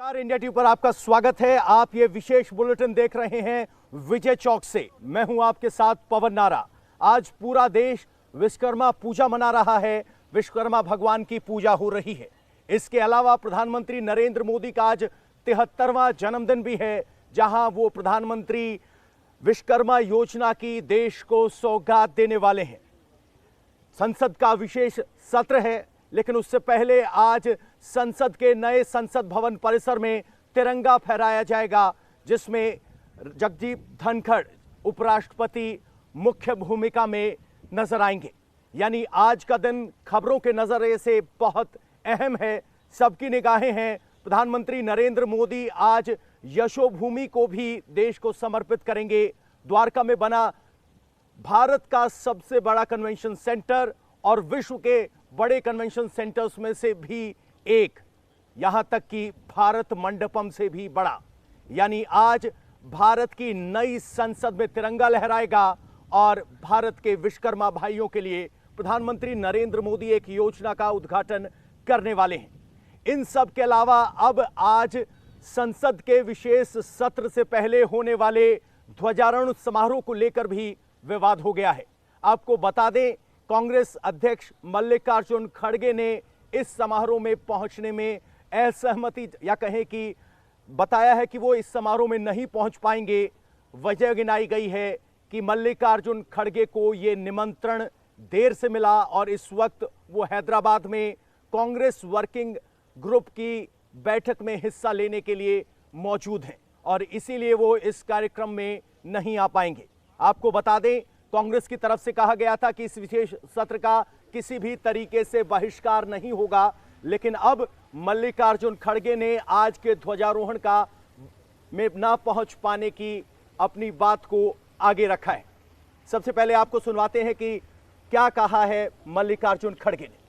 नमस्कार, India TV पर आपका स्वागत है। आप ये विशेष बुलेटिन देख रहे हैं विजय चौक से। मैं हूं आपके साथ पवन नारा। आज पूरा देश विश्वकर्मा पूजा मना रहा है, विश्वकर्मा भगवान की पूजा हो रही है। इसके अलावा प्रधानमंत्री नरेंद्र मोदी का आज 73वां जन्मदिन भी है, जहां वो प्रधानमंत्री विश्वकर्मा योजना की देश को सौगात देने वाले हैं। संसद का विशेष सत्र है, लेकिन उससे पहले आज संसद के नए संसद भवन परिसर में तिरंगा फहराया जाएगा, जिसमें जगदीप धनखड़ उपराष्ट्रपति मुख्य भूमिका में नजर आएंगे। यानी आज का दिन खबरों के नजरिए से बहुत अहम है। सबकी निगाहें हैं। प्रधानमंत्री नरेंद्र मोदी आज यशोभूमि को भी देश को समर्पित करेंगे। द्वारका में बना भारत का सबसे बड़ा कन्वेंशन सेंटर और विश्व के बड़े कन्वेंशन सेंटर्स में से भी एक, यहां तक कि भारत मंडपम से भी बड़ा। यानी आज भारत की नई संसद में तिरंगा लहराएगा और भारत के विश्वकर्मा भाइयों के लिए प्रधानमंत्री नरेंद्र मोदी एक योजना का उद्घाटन करने वाले हैं। इन सब के अलावा अब आज संसद के विशेष सत्र से पहले होने वाले ध्वजारोहण समारोह को लेकर भी विवाद हो गया है। आपको बता दें, कांग्रेस अध्यक्ष मल्लिकार्जुन खड़गे ने इस समारोह में पहुंचने में असहमति या कहें कि बताया है कि वो इस समारोह में नहीं पहुंच पाएंगे। वजह गिनाई गई है कि मल्लिकार्जुन खड़गे को ये निमंत्रण देर से मिला और इस वक्त वो हैदराबाद में कांग्रेस वर्किंग ग्रुप की बैठक में हिस्सा लेने के लिए मौजूद हैं और इसीलिए वो इस कार्यक्रम में नहीं आ पाएंगे। आपको बता दें, कांग्रेस की तरफ से कहा गया था कि इस विशेष सत्र का किसी भी तरीके से बहिष्कार नहीं होगा, लेकिन अब मल्लिकार्जुन खड़गे ने आज के ध्वजारोहण का में ना पहुंच पाने की अपनी बात को आगे रखा है। सबसे पहले आपको सुनवाते हैं कि क्या कहा है मल्लिकार्जुन खड़गे ने।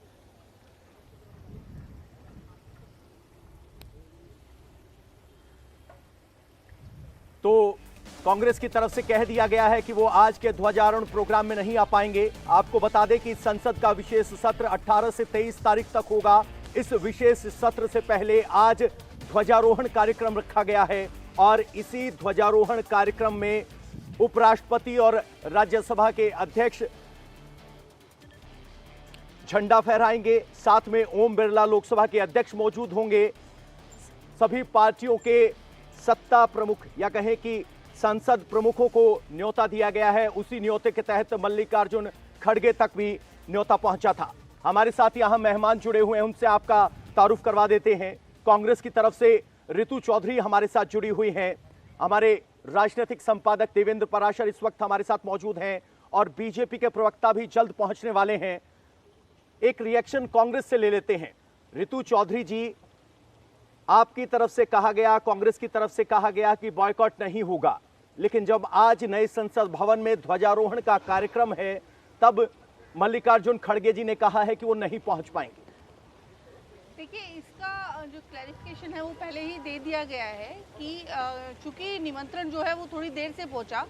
तो कांग्रेस की तरफ से कह दिया गया है कि वो आज के ध्वजारोहण प्रोग्राम में नहीं आ पाएंगे। आपको बता दें कि संसद का विशेष सत्र 18 से 23 तारीख तक होगा। इस विशेष सत्र से पहले आज ध्वजारोहण कार्यक्रम रखा गया है और इसी ध्वजारोहण कार्यक्रम में उपराष्ट्रपति और राज्यसभा के अध्यक्ष झंडा फहराएंगे। साथ में ओम बिरला लोकसभा के अध्यक्ष मौजूद होंगे। सभी पार्टियों के सत्ता प्रमुख या कहें कि संसद प्रमुखों को न्योता दिया गया है। उसी न्योते के तहत मल्लिकार्जुन खड़गे तक भी न्योता पहुंचा था। हमारे साथ यहां मेहमान जुड़े हुए हैं, उनसे आपका तारुफ करवा देते हैं। कांग्रेस की तरफ से ऋतु चौधरी हमारे साथ जुड़ी हुई हैं। हमारे राजनीतिक संपादक देवेंद्र पराशर इस वक्त हमारे साथ मौजूद हैं और बीजेपी के प्रवक्ता भी जल्द पहुंचने वाले हैं। एक रिएक्शन कांग्रेस से ले लेते हैं। ऋतु चौधरी जी, आपकी तरफ से कहा गया, कांग्रेस की तरफ से कहा गया कि बॉयकॉट नहीं होगा, लेकिन जब आज नए संसद भवन में ध्वजारोहण का कार्यक्रम है तब मल्लिकार्जुन खड़गे जी ने कहा है कि वो नहीं पहुंच पाएंगे। देखिए, इसका जो क्लैरिफिकेशन है वो पहले ही दे दिया गया है कि चूंकि निमंत्रण जो है वो थोड़ी देर से पहुंचा,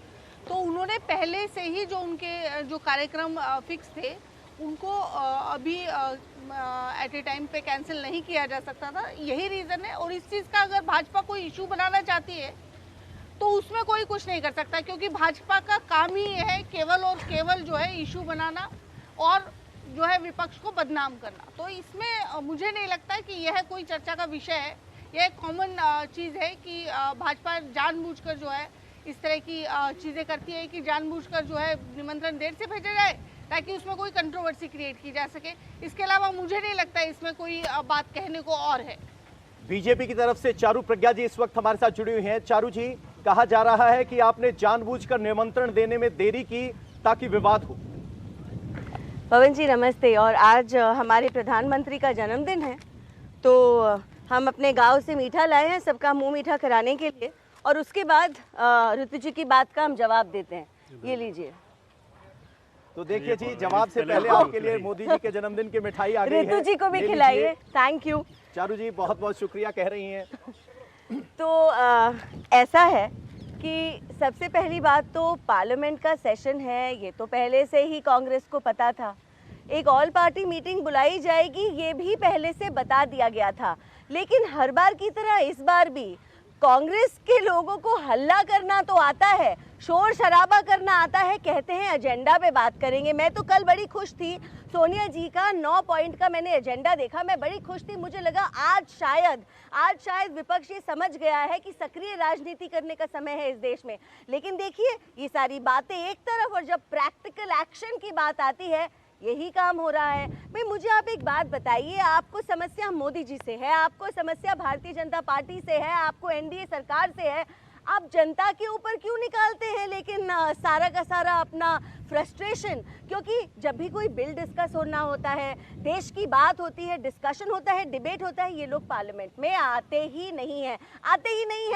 तो उन्होंने पहले से ही जो उनके जो कार्यक्रम फिक्स थे उनको अभी एट ए टाइम पे कैंसिल नहीं किया जा सकता था। यही रीज़न है। और इस चीज़ का अगर भाजपा कोई इशू बनाना चाहती है तो उसमें कोई कुछ नहीं कर सकता, क्योंकि भाजपा का काम ही है केवल और केवल जो है इशू बनाना और जो है विपक्ष को बदनाम करना। तो इसमें मुझे नहीं लगता कि यह कोई चर्चा का विषय है। यह एक कॉमन चीज़ है कि भाजपा जानबूझकर जो है इस तरह की चीज़ें करती है कि जानबूझकर जो है निमंत्रण देर से भेजा जाए ताकि उसमें कोई कंट्रोवर्सी क्रिएट की जा सके। इसके अलावा मुझे नहीं लगता इसमें कोई बात कहने को और है। बीजेपी की तरफ से चारू प्रज्ञा जी इस वक्त हमारे साथ जुड़ी हुई हैं। चारू जी, कहा जा रहा है कि आपने जानबूझकर निमंत्रण देने में देरी की ताकि विवाद हो। पवन जी नमस्ते। और आज हमारे प्रधानमंत्री का जन्मदिन है, तो हम अपने गांव से मीठा लाए हैं सबका मुंह मीठा कराने के लिए, और उसके बाद ऋतु जी की बात का हम जवाब देते हैं। ये लीजिए। तो देखिए जी, जवाब से पहले आपके लिए मोदी जी के जन्मदिन की मिठाई आ गई है। ऋतु जी को भी खिलाइए। Thank you. चारू जी बहुत बहुत शुक्रिया कह रही हैं। तो ऐसा है कि सबसे पहली बात तो पार्लियामेंट का सेशन है, ये तो पहले से ही कांग्रेस को पता था। एक ऑल पार्टी मीटिंग बुलाई जाएगी, ये भी पहले से बता दिया गया था। लेकिन हर बार की तरह इस बार भी कांग्रेस के लोगों को हल्ला करना तो आता है, शोर शराबा करना आता है, कहते हैं एजेंडा पे बात करेंगे। मैं तो कल बड़ी खुश थी, सोनिया जी का 9 पॉइंट का मैंने एजेंडा देखा, मैं बड़ी खुश थी। मुझे लगा आज शायद विपक्ष ये समझ गया है कि सक्रिय राजनीति करने का समय है इस देश में। लेकिन देखिए, ये सारी बातें एक तरफ और जब प्रैक्टिकल एक्शन की बात आती है, यही काम हो रहा है। भाई मुझे आप एक बात बताइए, आपको समस्या मोदी जी से है, आपको समस्या भारतीय जनता पार्टी से है, आपको एनडीए सरकार से है, आप जनता के ऊपर क्यों निकालते हैं लेकिन सारा का सारा अपना फ्रस्ट्रेशन? क्योंकि जब भी कोई बिल डिस्कस होना होता है, देश की बात होती है, डिस्कशन होता है, डिबेट होता है, ये लोग पार्लियामेंट में आते ही नहीं है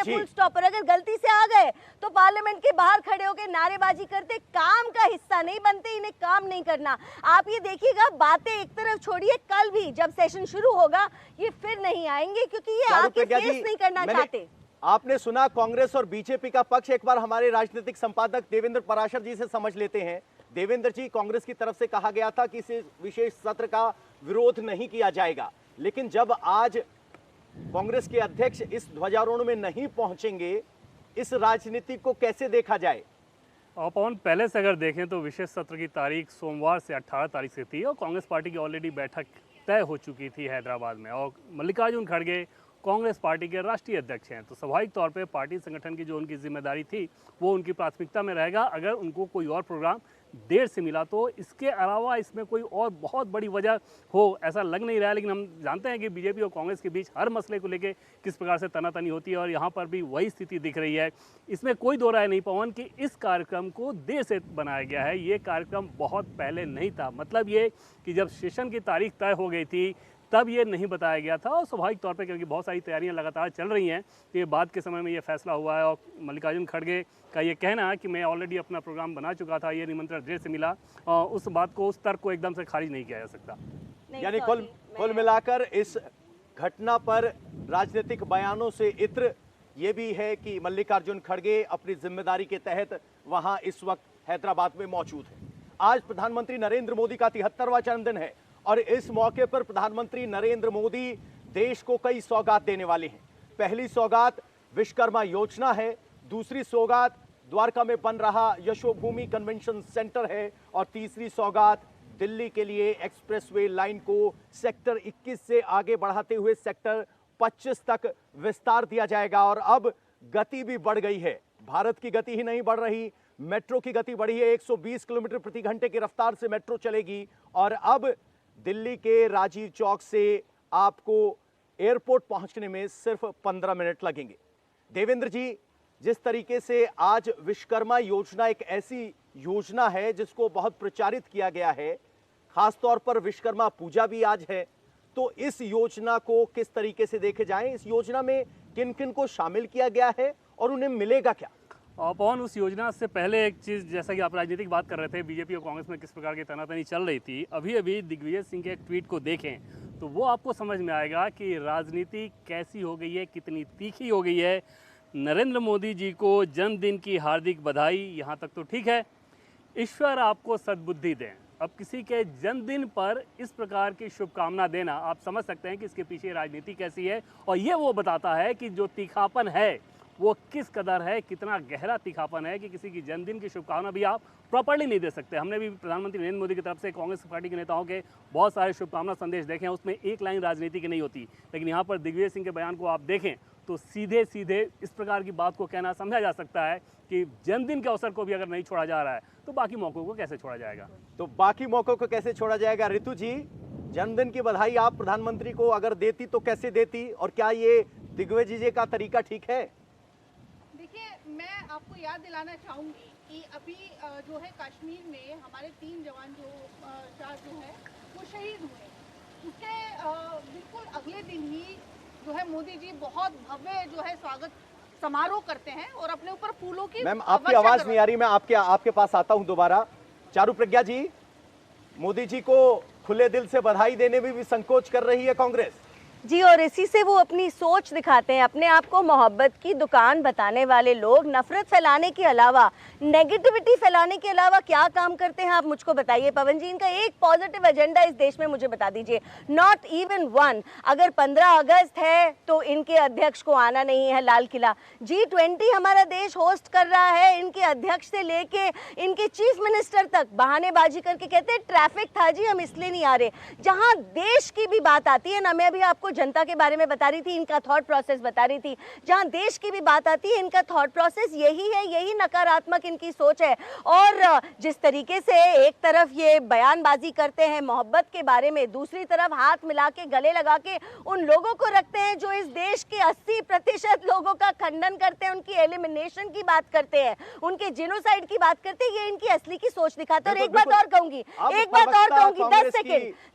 फुल स्टॉप। और अगर गलती से आ गए तो पार्लियामेंट के बाहर खड़े होकर नारेबाजी करते, काम का हिस्सा नहीं बनते, इन्हें काम नहीं करना। आप ये देखिएगा, बातें एक तरफ छोड़िए, कल भी जब सेशन शुरू होगा ये फिर नहीं आएंगे क्योंकि ये आके फेस नहीं करना चाहते। आपने सुना कांग्रेस और बीजेपी का पक्ष। एक बार हमारे राजनीतिक संपादक देवेंद्र पराशर जी से समझ लेते हैं। देवेंद्र जी, कांग्रेस की तरफ से कहा गया था कि इस विशेष सत्र का विरोध नहीं किया जाएगा, लेकिन जब आज कांग्रेस के अध्यक्ष इस ध्वजारोहण में नहीं पहुंचेंगे, इस राजनीति को कैसे देखा जाए? पवन, पहले से अगर देखें तो विशेष सत्र की तारीख सोमवार से 18 तारीख से थी और कांग्रेस पार्टी की ऑलरेडी बैठक तय हो चुकी थी हैदराबाद में, और मल्लिकार्जुन खड़गे कांग्रेस पार्टी के राष्ट्रीय अध्यक्ष हैं, तो स्वाभाविक तौर पे पार्टी संगठन की जो उनकी जिम्मेदारी थी वो उनकी प्राथमिकता में रहेगा। अगर उनको कोई और प्रोग्राम देर से मिला तो इसके अलावा इसमें कोई और बहुत बड़ी वजह हो ऐसा लग नहीं रहा है। लेकिन हम जानते हैं कि बीजेपी और कांग्रेस के बीच हर मसले को लेकर किस प्रकार से तनातनी होती है और यहाँ पर भी वही स्थिति दिख रही है। इसमें कोई दो राय नहीं पवन कि इस कार्यक्रम को देर से बनाया गया है। ये कार्यक्रम बहुत पहले नहीं था, मतलब ये कि जब सेशन की तारीख तय हो गई थी तब ये नहीं बताया गया था, और स्वाभाविक तौर पे क्योंकि बहुत सारी तैयारियां लगातार चल रही हैं तो ये बाद के समय में ये फैसला हुआ है। और मल्लिकार्जुन खड़गे का ये कहना है कि मैं ऑलरेडी अपना प्रोग्राम बना चुका था, ये निमंत्रण देर से मिला, और उस बात को, उस तर्क को एकदम से खारिज नहीं किया जा सकता। यानी कुल मिलाकर इस घटना पर राजनीतिक बयानों से इत्र ये भी है कि मल्लिकार्जुन खड़गे अपनी जिम्मेदारी के तहत वहां इस वक्त हैदराबाद में मौजूद है। आज प्रधानमंत्री नरेंद्र मोदी का 73वां जन्मदिन है और इस मौके पर प्रधानमंत्री नरेंद्र मोदी देश को कई सौगात देने वाले हैं। पहली सौगात विश्वकर्मा योजना है, दूसरी सौगात द्वारका में बन रहा यशोभूमि कन्वेंशन सेंटर है, और तीसरी सौगात दिल्ली के लिए एक्सप्रेसवे लाइन को सेक्टर 21 से आगे बढ़ाते हुए सेक्टर 25 तक विस्तार दिया जाएगा। और अब गति भी बढ़ गई है, भारत की गति ही नहीं बढ़ रही, मेट्रो की गति बढ़ी है। 120 किलोमीटर प्रति घंटे की रफ्तार से मेट्रो चलेगी और अब दिल्ली के राजीव चौक से आपको एयरपोर्ट पहुंचने में सिर्फ 15 मिनट लगेंगे। देवेंद्र जी, जिस तरीके से आज विश्वकर्मा योजना एक ऐसी योजना है जिसको बहुत प्रचारित किया गया है, खासतौर पर विश्वकर्मा पूजा भी आज है, तो इस योजना को किस तरीके से देखे जाएं? इस योजना में किन किन को शामिल किया गया है और उन्हें मिलेगा क्या? और पवन, उस योजना से पहले एक चीज़, जैसा कि आप राजनीतिक बात कर रहे थे, बीजेपी और कांग्रेस में किस प्रकार की तनातनी चल रही थी, अभी दिग्विजय सिंह के एक ट्वीट को देखें तो वो आपको समझ में आएगा कि राजनीति कैसी हो गई है, कितनी तीखी हो गई है। नरेंद्र मोदी जी को जन्मदिन की हार्दिक बधाई, यहाँ तक तो ठीक है, ईश्वर आपको सद्बुद्धि दें। अब किसी के जन्मदिन पर इस प्रकार की शुभकामना देना, आप समझ सकते हैं कि इसके पीछे राजनीति कैसी है, और ये वो बताता है कि जो तीखापन है वो किस कदर है, कितना गहरा तीखापन है कि किसी की जन्मदिन की शुभकामना भी आप प्रॉपर्ली नहीं दे सकते। हमने भी प्रधानमंत्री नरेंद्र मोदी की तरफ से कांग्रेस पार्टी के नेताओं के बहुत सारे शुभकामना संदेश देखे हैं, उसमें एक लाइन राजनीति की नहीं होती। लेकिन यहाँ पर दिग्विजय सिंह के बयान को आप देखें तो सीधे सीधे इस प्रकार की बात को कहना समझा जा सकता है कि जन्मदिन के अवसर को भी अगर नहीं छोड़ा जा रहा है तो बाकी मौकों को कैसे छोड़ा जाएगा? तो बाकी मौकों को कैसे छोड़ा जाएगा? ऋतु जी, जन्मदिन की बधाई आप प्रधानमंत्री को अगर देती तो कैसे देती, और क्या ये दिग्विजय जी का तरीका ठीक है? देखिए, मैं आपको याद दिलाना चाहूँगी कि अभी जो है कश्मीर में हमारे 3 जवान जो है वो शहीद हुए। उसके बिल्कुल अगले दिन ही जो है मोदी जी बहुत भव्य जो है स्वागत समारोह करते हैं और अपने ऊपर फूलों की। मैम, आपकी आवाज नहीं आ रही, मैं आपके पास आता हूं दोबारा। चारू प्रज्ञा जी, मोदी जी को खुले दिल से बधाई देने में भी संकोच कर रही है कांग्रेस। जी, और इसी से वो अपनी सोच दिखाते हैं। अपने आप को मोहब्बत की दुकान बताने वाले लोग नफरत फैलाने के अलावा, नेगेटिविटी फैलाने के अलावा क्या काम करते हैं, आप मुझको बताइए पवन जी। इनका एक पॉजिटिव एजेंडा इस देश में मुझे बता दीजिए, नॉट इवन वन। अगर 15 अगस्त है तो इनके अध्यक्ष को आना नहीं है लाल किला। G20 हमारा देश होस्ट कर रहा है, इनके अध्यक्ष से लेके इनके चीफ मिनिस्टर तक बहानेबाजी करके कहते हैं ट्रैफिक था जी, हम इसलिए नहीं आ रहे। जहां देश की भी बात आती है ना, मैं अभी आपको जनता के बारे में बता रही थी, इनका थॉट प्रोसेस बता रही थी, जहां देश की भी बात आती है इनका थॉट प्रोसेस यही है, यही नकारात्मक इनकी सोच है। और जिस तरीके से एक तरफ ये बयानबाजी करते हैं मोहब्बत के बारे में, दूसरी तरफ हाथ मिला के गले लगा के उन लोगों को रखते हैं जो इस देश के 80% लोगों का खंडन करते हैं, उनकी एलिमिनेशन की बात करते हैं, उनके जेनोसाइड की बात करते हैं, ये इनकी असली की सोच दिखाते हैं। और एक बात और कहूंगी,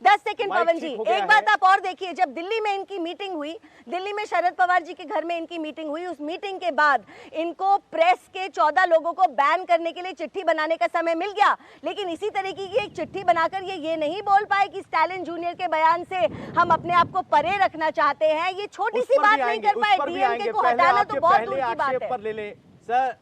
10 सेकंड पवन जी, एक बात आप और देखिए, जब दिल्ली में इनकी मीटिंग हुई, दिल्ली में शरद पवार जी के घर में इनकी मीटिंग हुई, उस मीटिंग के बाद इनको प्रेस के 14 लोगों को बैन करने के लिए चिट्ठी बनाने का समय मिल गया। लेकिन इसी तरीके की एक चिट्ठी बनाकर ये नहीं बोल पाए कि स्टालिन जूनियर के बयान से हम अपने आप को परे रखना चाहते हैं। ये छोटी सी बात नहीं कर पाए, डीएमके को हटाना तो बहुत दूर की बात है। पर ले ले सर,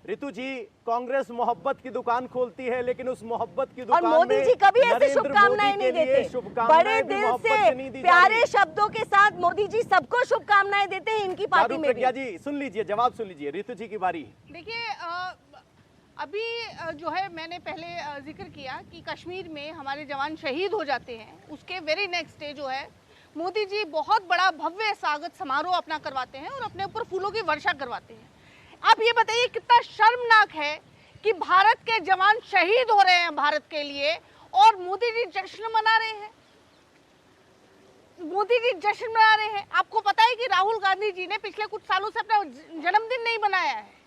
रितु जी, कांग्रेस मोहब्बत की दुकान खोलती है, लेकिन उस मोहब्बत की दुकान और मोदी जी कभी ऐसे शुभकामनाएं नहीं देते, बड़े दिल से प्यारे शब्दों के साथ मोदी जी सबको शुभकामनाएं देते हैं, इनकी पार्टी में भी। प्रज्ञा जी सुन लीजिए, जवाब सुन लीजिए, रितु जी की बारी। देखिए, अभी जो है मैंने पहले जिक्र किया कि कश्मीर में हमारे जवान शहीद हो जाते हैं, उसके वेरी नेक्स्ट डे जो है मोदी जी बहुत बड़ा भव्य स्वागत समारोह अपना करवाते हैं और अपने ऊपर फूलों की वर्षा करवाते हैं। आप ये बताइए कितना शर्मनाक है कि भारत के जवान शहीद हो रहे हैं भारत के लिए और मोदी जी जश्न मना रहे हैं। मोदी जी जश्न मना रहे हैं। आपको पता है कि राहुल गांधी जी ने पिछले कुछ सालों से अपना जन्मदिन नहीं मनाया है।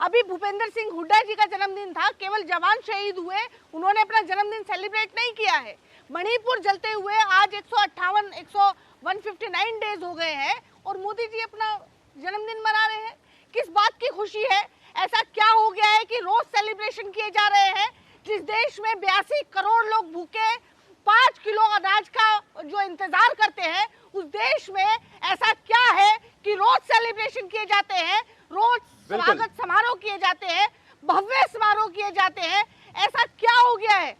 अभी भूपेंद्र सिंह हुड्डा जी का जन्मदिन था, केवल जवान शहीद हुए, उन्होंने अपना जन्मदिन सेलिब्रेट नहीं किया है। मणिपुर जलते हुए आज 159 डेज हो गए हैं और मोदी जी अपना जन्मदिन मना रहे हैं। किस बात की खुशी है? ऐसा क्या हो गया है कि रोज सेलिब्रेशन किए जा रहे हैं? जिस देश में 82 करोड़ लोग भूखे 5 किलो अनाज का जो इंतजार करते हैं, उस देश में ऐसा क्या है कि रोज सेलिब्रेशन किए जाते हैं, रोज स्वागत समारोह किए जाते हैं, भव्य समारोह किए जाते हैं? ऐसा क्या हो गया है?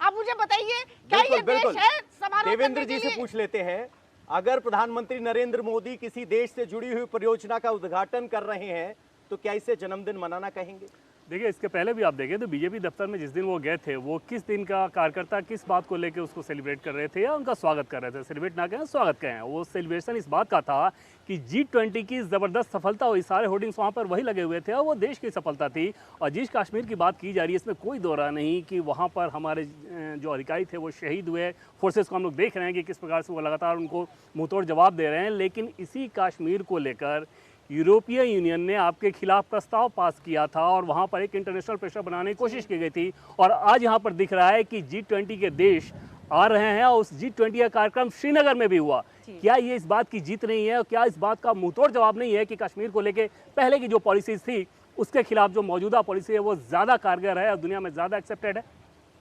आप मुझे बताइए, क्या ये देश है समारोह? देवेंद्र जी से पूछ लेते हैं, अगर प्रधानमंत्री नरेंद्र मोदी किसी देश से जुड़ी हुई परियोजना का उद्घाटन कर रहे हैं तो क्या इसे जन्मदिन मनाना कहेंगे? देखिए, इसके पहले भी आप देखें तो बीजेपी दफ्तर में जिस दिन वो गए थे, वो किस दिन का कार्यकर्ता किस बात को लेकर उसको सेलिब्रेट कर रहे थे या उनका स्वागत कर रहे थे? सेलिब्रेट ना कहें, स्वागत कहें। वो सेलिब्रेशन इस बात का था कि G20 की ज़बरदस्त सफलता हुई, सारे होर्डिंग्स वहाँ पर वही लगे हुए थे और वो देश की सफलता थी। और जिस कश्मीर की बात की जा रही है, इसमें कोई दो राय नहीं कि वहाँ पर हमारे जो अधिकारी थे वो शहीद हुए। फोर्सेस को हम लोग देख रहे हैं कि किस प्रकार से वो लगातार उनको मुंहतोड़ जवाब दे रहे हैं। लेकिन इसी कश्मीर को लेकर यूरोपीय यूनियन ने आपके खिलाफ प्रस्ताव पास किया था और वहाँ पर एक इंटरनेशनल प्रेशर बनाने की कोशिश की गई थी। और आज यहाँ पर दिख रहा है कि G20 के देश आ रहे हैं और उस G20 का कार्यक्रम श्रीनगर में भी हुआ। क्या ये इस बात की जीत नहीं है और क्या इस बात का मुंहतोड़ जवाब नहीं है कि कश्मीर को लेके पहले की जो पॉलिसीज थी उसके खिलाफ जो मौजूदा पॉलिसी है वो ज़्यादा कारगर है और दुनिया में ज़्यादा एक्सेप्टेड है?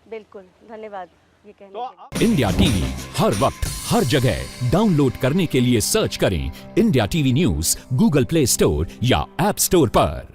बिल्कुल, धन्यवाद ये कहने तो इंडिया टीवी हर वक्त हर जगह डाउनलोड करने के लिए सर्च करें India TV news Google play store या ऐप स्टोर पर।